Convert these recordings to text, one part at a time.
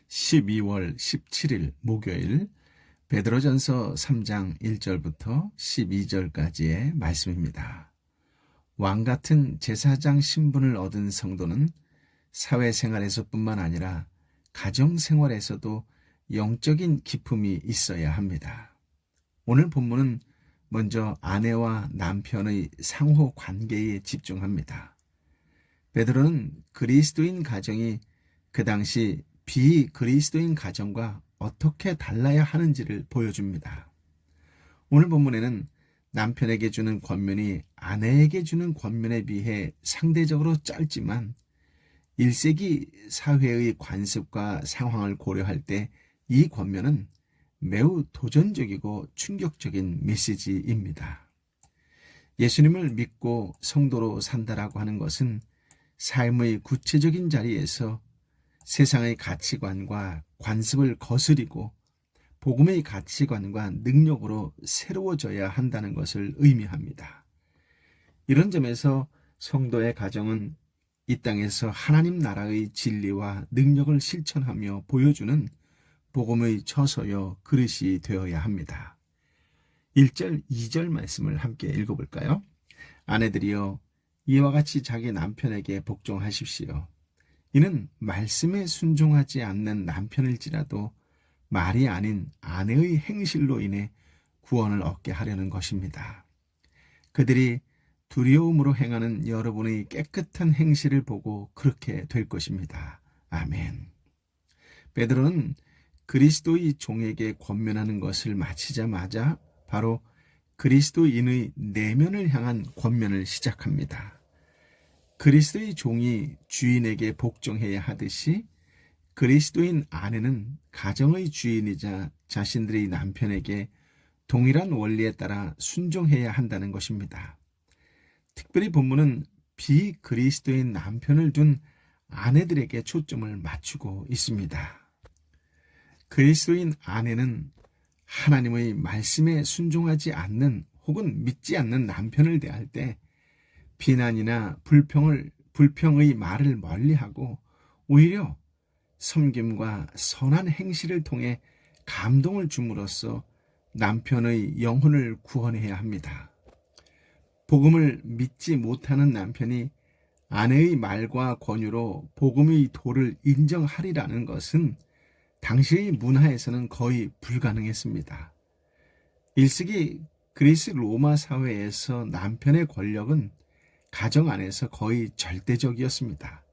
12월 17일 목요일 베드로전서 3장 1절부터 12절까지의 말씀입니다. 왕같은 제사장 신분을 얻은 성도는 사회생활에서뿐만 아니라 가정생활에서도 영적인 기품이 있어야 합니다. 오늘 본문은 먼저 아내와 남편의 상호 관계에 집중합니다. 베드로는 그리스도인 가정이 그 당시 비그리스도인 가정과 어떻게 달라야 하는지를 보여줍니다. 오늘 본문에는 남편에게 주는 권면이 아내에게 주는 권면에 비해 상대적으로 짧지만 1세기 사회의 관습과 상황을 고려할 때 이 권면은 매우 도전적이고 충격적인 메시지입니다. 예수님을 믿고 성도로 산다라고 하는 것은 삶의 구체적인 자리에서 세상의 가치관과 관습을 거스리고 복음의 가치관과 능력으로 새로워져야 한다는 것을 의미합니다. 이런 점에서 성도의 가정은 이 땅에서 하나님 나라의 진리와 능력을 실천하며 보여주는 복음의 처소요 그릇이 되어야 합니다. 1절, 2절 말씀을 함께 읽어볼까요? 아내들이여 이와 같이 자기 남편에게 복종하십시오. 이는 말씀에 순종하지 않는 남편일지라도 말이 아닌 아내의 행실로 인해 구원을 얻게 하려는 것입니다. 그들이 두려움으로 행하는 여러분의 깨끗한 행실을 보고 그렇게 될 것입니다. 아멘. 베드로는 그리스도의 종에게 권면하는 것을 마치자마자 바로 그리스도인의 내면을 향한 권면을 시작합니다. 그리스도의 종이 주인에게 복종해야 하듯이 그리스도인 아내는 가정의 주인이자 자신들의 남편에게 동일한 원리에 따라 순종해야 한다는 것입니다. 특별히 본문은 비그리스도인 남편을 둔 아내들에게 초점을 맞추고 있습니다. 그리스도인 아내는 하나님의 말씀에 순종하지 않는 혹은 믿지 않는 남편을 대할 때 비난이나 불평의 말을 멀리하고 오히려 섬김과 선한 행실을 통해 감동을 줌으로써 남편의 영혼을 구원해야 합니다. 복음을 믿지 못하는 남편이 아내의 말과 권유로 복음의 도를 인정하리라는 것은 당시의 문화에서는 거의 불가능했습니다. 1세기 그리스 로마 사회에서 남편의 권력은 가정 안에서 거의 절대적이었습니다.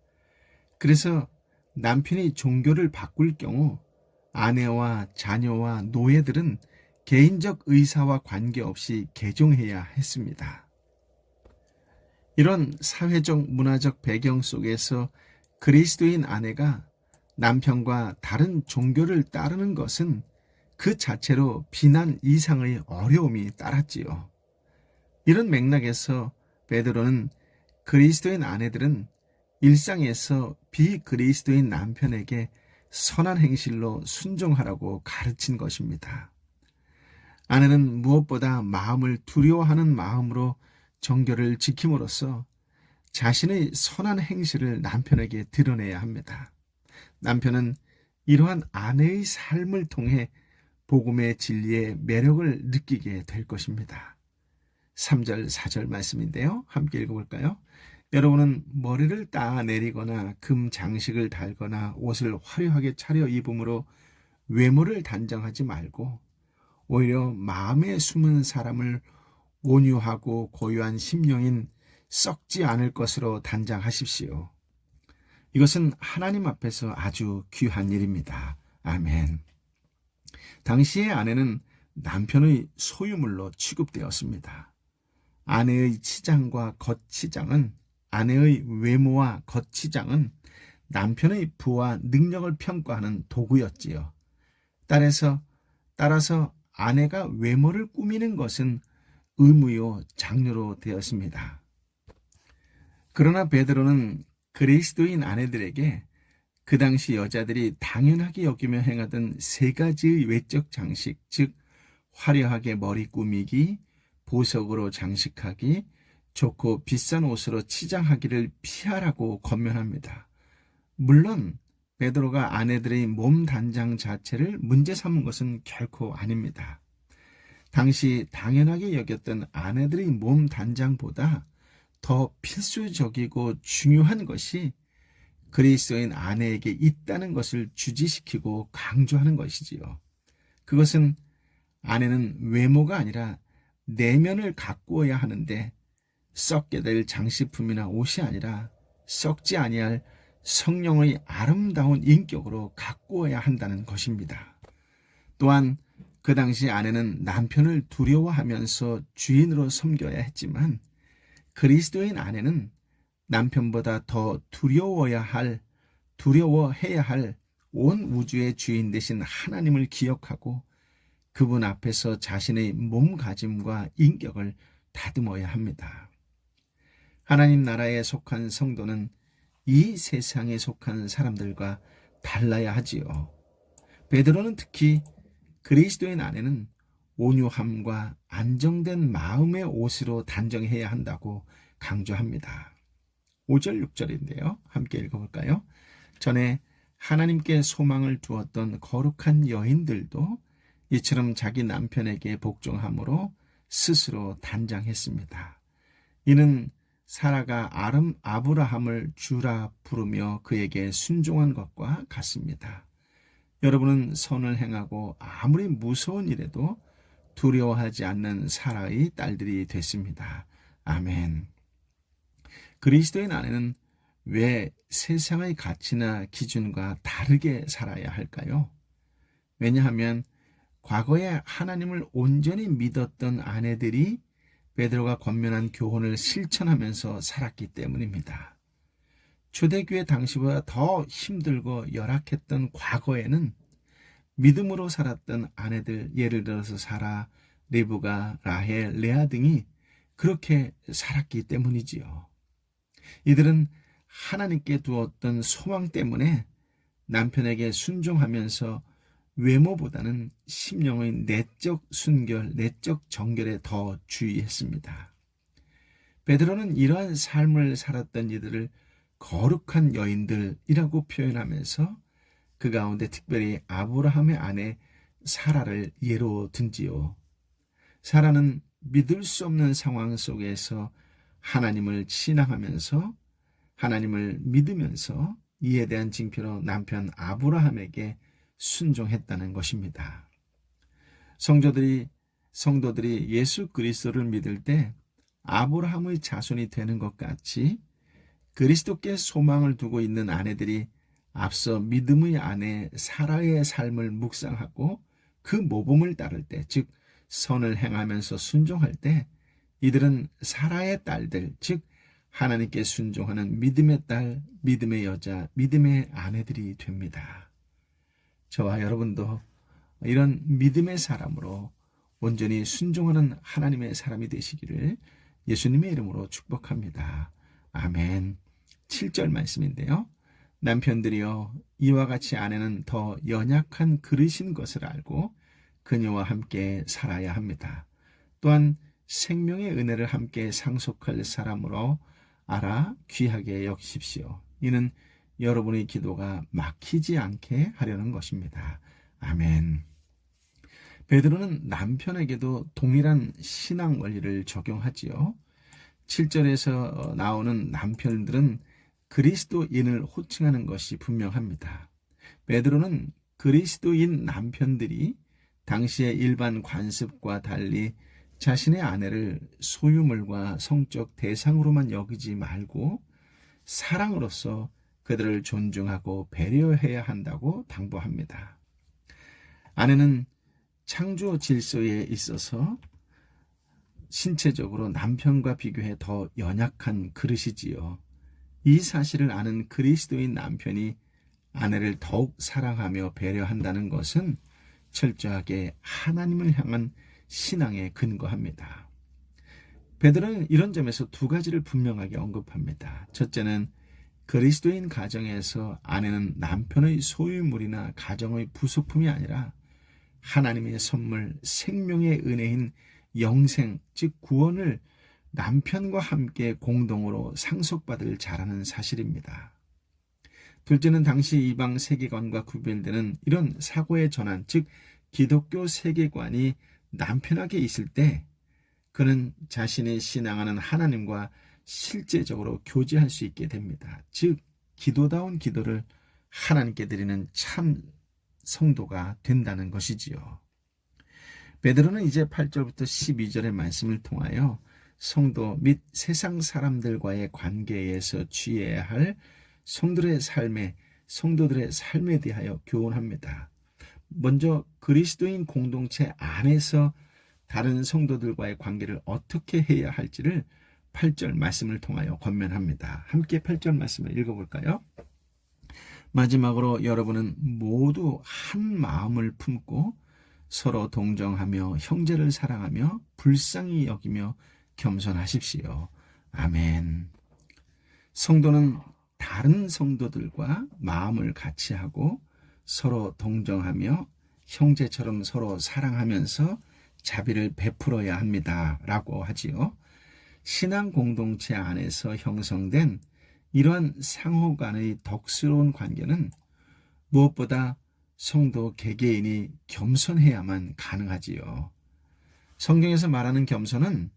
그래서 남편이 종교를 바꿀 경우 아내와 자녀와 노예들은 개인적 의사와 관계없이 개종해야 했습니다. 이런 사회적 문화적 배경 속에서 그리스도인 아내가 남편과 다른 종교를 따르는 것은 그 자체로 비난 이상의 어려움이 따랐지요. 이런 맥락에서 베드로는 그리스도인 아내들은 일상에서 비그리스도인 남편에게 선한 행실로 순종하라고 가르친 것입니다. 아내는 무엇보다 마음을 두려워하는 마음으로 정결을 지킴으로써 자신의 선한 행실을 남편에게 드러내야 합니다. 남편은 이러한 아내의 삶을 통해 복음의 진리의 매력을 느끼게 될 것입니다. 3절, 4절 말씀인데요. 함께 읽어볼까요? 여러분은 머리를 따내리거나 금 장식을 달거나 옷을 화려하게 차려 입음으로 외모를 단정하지 말고 오히려 마음에 숨은 사람을 온유하고 고요한 심령인 썩지 않을 것으로 단장하십시오. 이것은 하나님 앞에서 아주 귀한 일입니다. 아멘. 당시의 아내는 남편의 소유물로 취급되었습니다. 아내의 치장과 겉치장은 아내의 외모와 겉치장은 남편의 부와 능력을 평가하는 도구였지요. 따라서 아내가 외모를 꾸미는 것은 의무요 장려로 되었습니다. 그러나 베드로는 그리스도인 아내들에게 그 당시 여자들이 당연하게 여기며 행하던 세 가지의 외적 장식, 즉 화려하게 머리 꾸미기, 보석으로 장식하기, 좋고 비싼 옷으로 치장하기를 피하라고 권면합니다. 물론 베드로가 아내들의 몸 단장 자체를 문제 삼은 것은 결코 아닙니다. 당시 당연하게 여겼던 아내들의 몸 단장보다 더 필수적이고 중요한 것이 그리스도인 아내에게 있다는 것을 주지시키고 강조하는 것이지요. 그것은 아내는 외모가 아니라 내면을 가꾸어야 하는데 썩게 될 장식품이나 옷이 아니라 썩지 아니할 성령의 아름다운 인격으로 가꾸어야 한다는 것입니다. 또한 그 당시 아내는 남편을 두려워하면서 주인으로 섬겨야 했지만 그리스도인 아내는 남편보다 더 두려워해야 할 온 우주의 주인 되신 하나님을 기억하고 그분 앞에서 자신의 몸가짐과 인격을 다듬어야 합니다. 하나님 나라에 속한 성도는 이 세상에 속한 사람들과 달라야 하지요. 베드로는 특히 그리스도인 아내는 온유함과 안정된 마음의 옷으로 단정해야 한다고 강조합니다. 5절 6절인데요. 함께 읽어볼까요? 전에 하나님께 소망을 두었던 거룩한 여인들도 이처럼 자기 남편에게 복종함으로 스스로 단장했습니다. 이는 사라가 아브라함을 주라 부르며 그에게 순종한 것과 같습니다. 여러분은 선을 행하고 아무리 무서운 일에도 두려워하지 않는 사라의 딸들이 됐습니다. 아멘. 그리스도인 아내는 왜 세상의 가치나 기준과 다르게 살아야 할까요? 왜냐하면 과거에 하나님을 온전히 믿었던 아내들이 베드로가 권면한 교훈을 실천하면서 살았기 때문입니다. 초대교회 당시보다 더 힘들고 열악했던 과거에는 믿음으로 살았던 아내들, 예를 들어서 사라, 리브가, 라헬, 레아 등이 그렇게 살았기 때문이지요. 이들은 하나님께 두었던 소망 때문에 남편에게 순종하면서 외모보다는 심령의 내적 순결, 내적 정결에 더 주의했습니다. 베드로는 이러한 삶을 살았던 이들을 거룩한 여인들이라고 표현하면서 그 가운데 특별히 아브라함의 아내 사라를 예로 든지요. 사라는 믿을 수 없는 상황 속에서 하나님을 신앙하면서 하나님을 믿으면서 이에 대한 징표로 남편 아브라함에게 순종했다는 것입니다. 성도들이 예수 그리스도를 믿을 때 아브라함의 자손이 되는 것 같이 그리스도께 소망을 두고 있는 아내들이 앞서 믿음의 아내 사라의 삶을 묵상하고 그 모범을 따를 때, 즉 선을 행하면서 순종할 때 이들은 사라의 딸들, 즉 하나님께 순종하는 믿음의 딸, 믿음의 여자, 믿음의 아내들이 됩니다. 저와 여러분도 이런 믿음의 사람으로 온전히 순종하는 하나님의 사람이 되시기를 예수님의 이름으로 축복합니다. 아멘. 7절 말씀인데요. 남편들이여 이와 같이 아내는 더 연약한 그릇인 것을 알고 그녀와 함께 살아야 합니다. 또한 생명의 은혜를 함께 상속할 사람으로 알아 귀하게 여기십시오. 이는 여러분의 기도가 막히지 않게 하려는 것입니다. 아멘. 베드로는 남편에게도 동일한 신앙 원리를 적용하지요. 7절에서 나오는 남편들은 그리스도인을 호칭하는 것이 분명합니다. 베드로는 그리스도인 남편들이 당시의 일반 관습과 달리 자신의 아내를 소유물과 성적 대상으로만 여기지 말고 사랑으로서 그들을 존중하고 배려해야 한다고 당부합니다. 아내는 창조 질서에 있어서 신체적으로 남편과 비교해 더 연약한 그릇이지요. 이 사실을 아는 그리스도인 남편이 아내를 더욱 사랑하며 배려한다는 것은 철저하게 하나님을 향한 신앙에 근거합니다. 베드로는 이런 점에서 두 가지를 분명하게 언급합니다. 첫째는 그리스도인 가정에서 아내는 남편의 소유물이나 가정의 부속품이 아니라 하나님의 선물, 생명의 은혜인 영생, 즉 구원을 남편과 함께 공동으로 상속받을 자라는 사실입니다. 둘째는 당시 이방 세계관과 구별되는 이런 사고의 전환, 즉 기독교 세계관이 남편에게 있을 때 그는 자신이 신앙하는 하나님과 실제적으로 교제할 수 있게 됩니다. 즉 기도다운 기도를 하나님께 드리는 참 성도가 된다는 것이지요. 베드로는 이제 8절부터 12절의 말씀을 통하여 성도 및 세상 사람들과의 관계에서 취해야 할 성도들의 삶에 대하여 교훈합니다. 먼저 그리스도인 공동체 안에서 다른 성도들과의 관계를 어떻게 해야 할지를 8절 말씀을 통하여 권면합니다. 함께 8절 말씀을 읽어볼까요? 마지막으로 여러분은 모두 한 마음을 품고 서로 동정하며 형제를 사랑하며 불쌍히 여기며 겸손하십시오. 아멘. 성도는 다른 성도들과 마음을 같이 하고 서로 동정하며 형제처럼 서로 사랑하면서 자비를 베풀어야 합니다. 라고 하지요. 신앙 공동체 안에서 형성된 이러한 상호 간의 덕스러운 관계는 무엇보다 성도 개개인이 겸손해야만 가능하지요. 성경에서 말하는 겸손은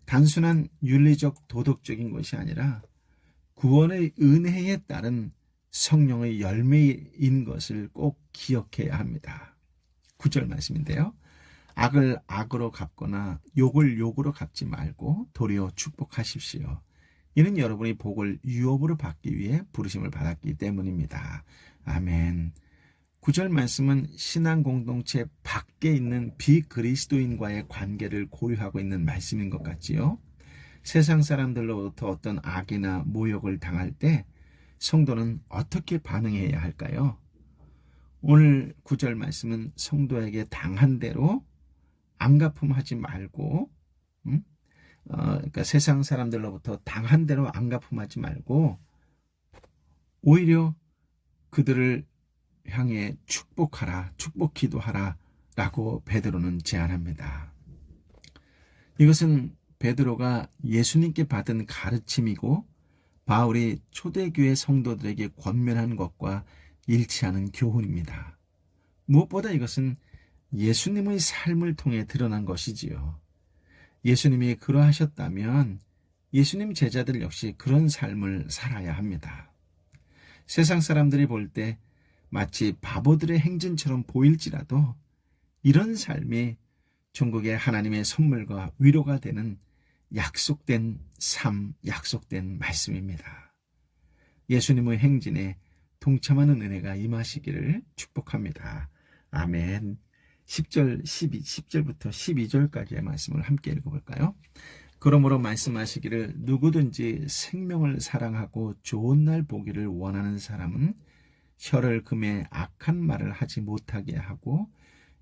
단순한 윤리적 도덕적인 것이 아니라 구원의 은혜에 따른 성령의 열매인 것을 꼭 기억해야 합니다. 9절 말씀인데요. 악을 악으로 갚거나 욕을 욕으로 갚지 말고 도리어 축복하십시오. 이는 여러분이 복을 유업으로 받기 위해 부르심을 받았기 때문입니다. 아멘. 9절 말씀은 신앙 공동체 밖에 있는 비그리스도인과의 관계를 고려하고 있는 말씀인 것 같지요. 세상 사람들로부터 어떤 악이나 모욕을 당할 때 성도는 어떻게 반응해야 할까요? 오늘 9절 말씀은 성도에게 당한 대로 안갚음하지 말고 그러니까 세상 사람들로부터 당한 대로 안갚음하지 말고 오히려 그들을 향해 축복하라, 축복 기도하라 라고 베드로는 제안합니다. 이것은 베드로가 예수님께 받은 가르침이고 바울이 초대교회 성도들에게 권면한 것과 일치하는 교훈입니다. 무엇보다 이것은 예수님의 삶을 통해 드러난 것이지요. 예수님이 그러하셨다면 예수님 제자들 역시 그런 삶을 살아야 합니다. 세상 사람들이 볼 때 마치 바보들의 행진처럼 보일지라도 이런 삶이 천국의 하나님의 선물과 위로가 되는 약속된 삶, 약속된 말씀입니다. 예수님의 행진에 동참하는 은혜가 임하시기를 축복합니다. 아멘. 10절부터 12절까지의 말씀을 함께 읽어볼까요? 그러므로 말씀하시기를 누구든지 생명을 사랑하고 좋은 날 보기를 원하는 사람은 혀를 금해 악한 말을 하지 못하게 하고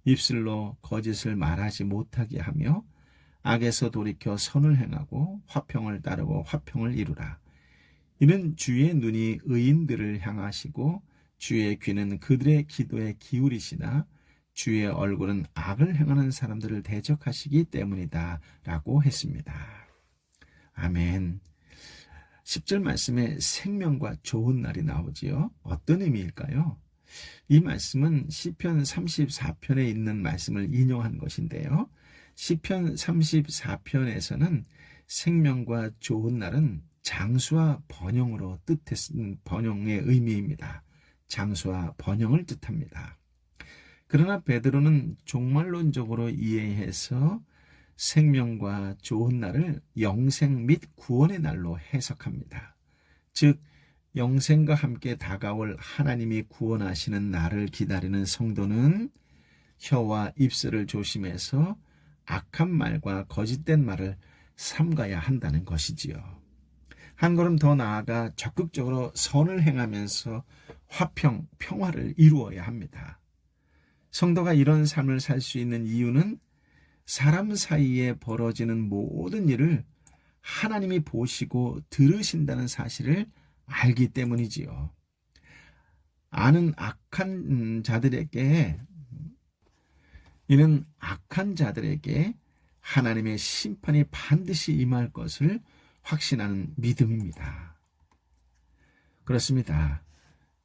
입술로 거짓을 말하지 못하게 하며 악에서 돌이켜 선을 행하고 화평을 따르고 화평을 이루라. 이는 주의 눈이 의인들을 향하시고 주의 귀는 그들의 기도에 기울이시나 주의 얼굴은 악을 행하는 사람들을 대적하시기 때문이다 라고 했습니다. 아멘. 10절 말씀에 생명과 좋은 날이 나오지요. 어떤 의미일까요? 이 말씀은 시편 34편에 있는 말씀을 인용한 것인데요. 시편 34편에서는 생명과 좋은 날은 장수와 번영으로 번영의 의미입니다. 장수와 번영을 뜻합니다. 그러나 베드로는 종말론적으로 이해해서 생명과 좋은 날을 영생 및 구원의 날로 해석합니다. 즉 영생과 함께 다가올 하나님이 구원하시는 날을 기다리는 성도는 혀와 입술을 조심해서 악한 말과 거짓된 말을 삼가야 한다는 것이지요. 한 걸음 더 나아가 적극적으로 선을 행하면서 화평, 평화를 이루어야 합니다. 성도가 이런 삶을 살 수 있는 이유는 사람 사이에 벌어지는 모든 일을 하나님이 보시고 들으신다는 사실을 알기 때문이지요. 이는 악한 자들에게 하나님의 심판이 반드시 임할 것을 확신하는 믿음입니다. 그렇습니다.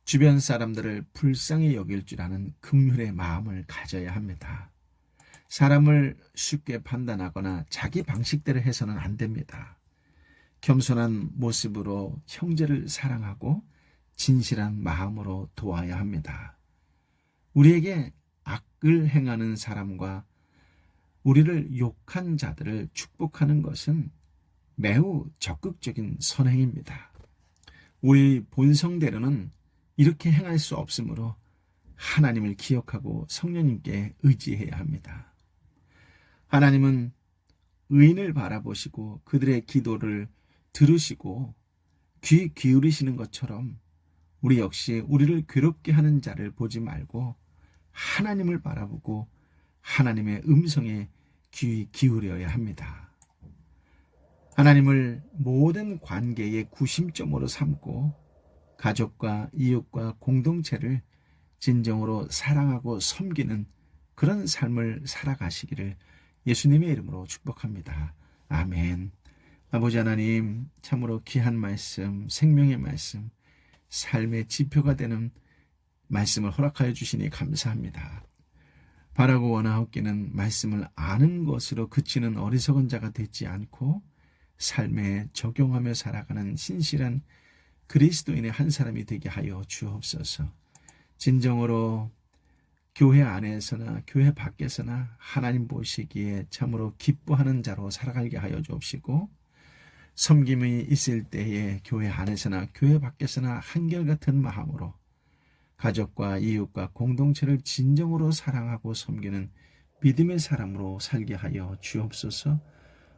주변 사람들을 불쌍히 여길 줄 아는 긍휼의 마음을 가져야 합니다. 사람을 쉽게 판단하거나 자기 방식대로 해서는 안 됩니다. 겸손한 모습으로 형제를 사랑하고 진실한 마음으로 도와야 합니다. 우리에게 악을 행하는 사람과 우리를 욕한 자들을 축복하는 것은 매우 적극적인 선행입니다. 우리 본성대로는 이렇게 행할 수 없으므로 하나님을 기억하고 성령님께 의지해야 합니다. 하나님은 의인을 바라보시고 그들의 기도를 들으시고 귀 기울이시는 것처럼 우리 역시 우리를 괴롭게 하는 자를 보지 말고 하나님을 바라보고 하나님의 음성에 귀 기울여야 합니다. 하나님을 모든 관계의 구심점으로 삼고 가족과 이웃과 공동체를 진정으로 사랑하고 섬기는 그런 삶을 살아가시기를 예수님의 이름으로 축복합니다. 아멘. 아버지 하나님, 참으로 귀한 말씀, 생명의 말씀, 삶의 지표가 되는 말씀을 허락하여 주시니 감사합니다. 바라고 원하옵기는 말씀을 아는 것으로 그치는 어리석은 자가 되지 않고 삶에 적용하며 살아가는 신실한 그리스도인의 한 사람이 되게 하여 주옵소서. 진정으로 교회 안에서나 교회 밖에서나 하나님 보시기에 참으로 기뻐하는 자로 살아가게 하여 주옵시고, 섬김이 있을 때에 교회 안에서나 교회 밖에서나 한결같은 마음으로 가족과 이웃과 공동체를 진정으로 사랑하고 섬기는 믿음의 사람으로 살게 하여 주옵소서.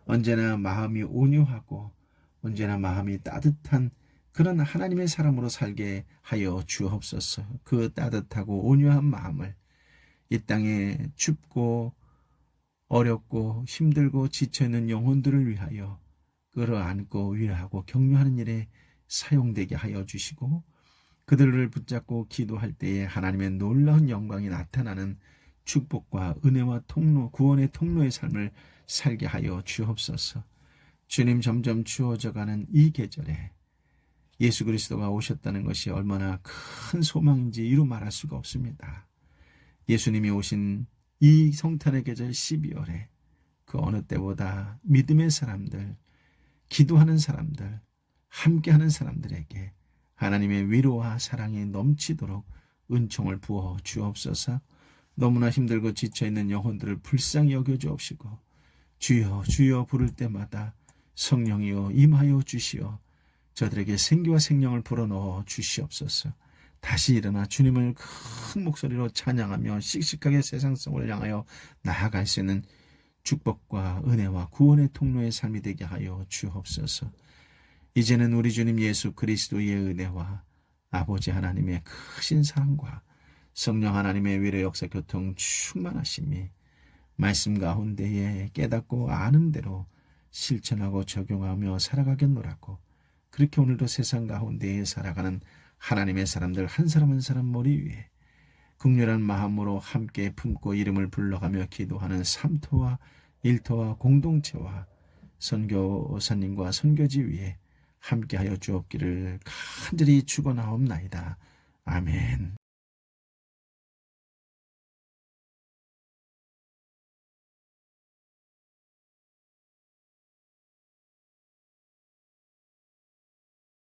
언제나 마음이 온유하고 언제나 마음이 따뜻한 그런 하나님의 사람으로 살게 하여 주옵소서. 그 따뜻하고 온유한 마음을 이 땅에 춥고 어렵고 힘들고 지쳐있는 영혼들을 위하여 끌어안고 위로하고 격려하는 일에 사용되게 하여 주시고, 그들을 붙잡고 기도할 때에 하나님의 놀라운 영광이 나타나는 축복과 은혜와 통로, 구원의 통로의 삶을 살게 하여 주옵소서. 주님, 점점 추워져가는 이 계절에 예수 그리스도가 오셨다는 것이 얼마나 큰 소망인지 이루 말할 수가 없습니다. 예수님이 오신 이 성탄의 계절 12월에 그 어느 때보다 믿음의 사람들, 기도하는 사람들, 함께하는 사람들에게 하나님의 위로와 사랑이 넘치도록 은총을 부어 주옵소서. 너무나 힘들고 지쳐있는 영혼들을 불쌍히 여겨 주옵시고, 주여 주여 부를 때마다 성령이여 임하여 주시어 저들에게 생기와 생명을 불어넣어 주시옵소서. 다시 일어나 주님을 큰 목소리로 찬양하며 씩씩하게 세상성을 향하여 나아갈 수 있는 축복과 은혜와 구원의 통로의 삶이 되게 하여 주옵소서. 이제는 우리 주님 예수 그리스도의 은혜와 아버지 하나님의 크신 사랑과 성령 하나님의 위로 역사 교통 충만하심이 말씀 가운데에 깨닫고 아는 대로 실천하고 적용하며 살아가겠노라고, 그렇게 오늘도 세상 가운데에 살아가는 하나님의 사람들 한 사람 한 사람 머리 위에 긍휼한 마음으로 함께 품고 이름을 불러가며 기도하는 삼토와 일토와 공동체와 선교사님과 선교지 위에 함께하여 주옵기를 간절히 축원하옵나이다. 아멘.